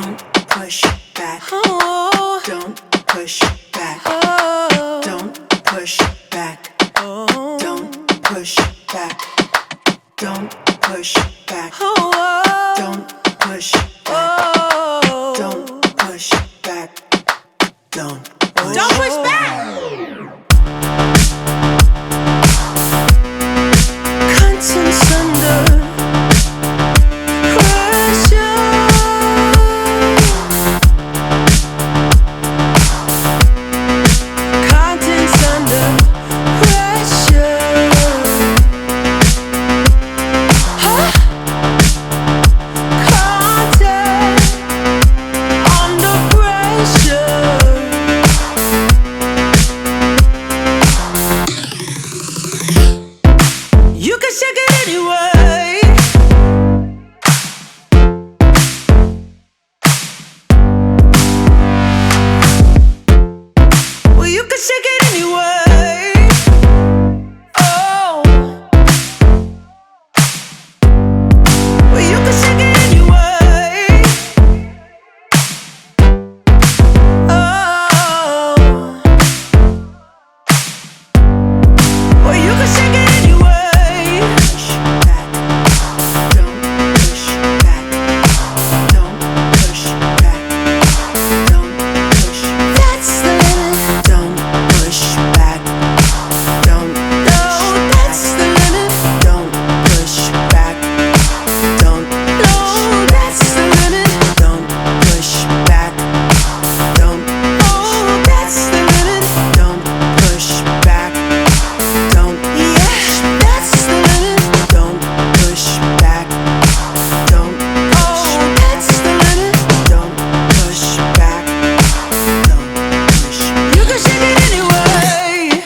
Don't push back. Oh. Don't push back. Oh. Don't push back. Oh. Don't push back. Don't push back. Oh. Don't push back. Oh. Don't push back. Don't push back. Conscience under pressure. Contents under pressure. Huh? Content under pressure. You can shake it anyway. Well, you can shake it anyway. Oh. Well, you can shake it anyway. Oh. Well, you can shake it anyway. Push back. Don't push back. Don't push back. Don't push. That's the limit. Don't push back. Don't. No, that's the limit. Don't push back. Don't. No, that's the limit. Don't push back. Don't. Oh, that's the limit. Don't push back. Don't. Yeah, that's the limit. Don't push back. Don't. Oh, that's the limit. Don't push back. Don't push. You can shake it anyway.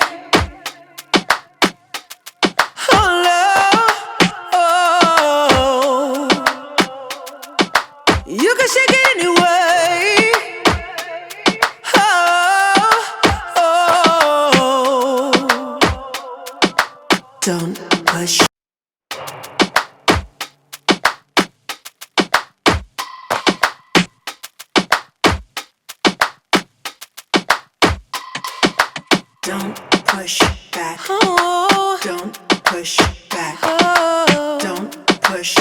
Oh, love. Oh. You can shake it anyway. Oh. Don't push. Don't push back. Oh. Don't push back. Oh. Don't push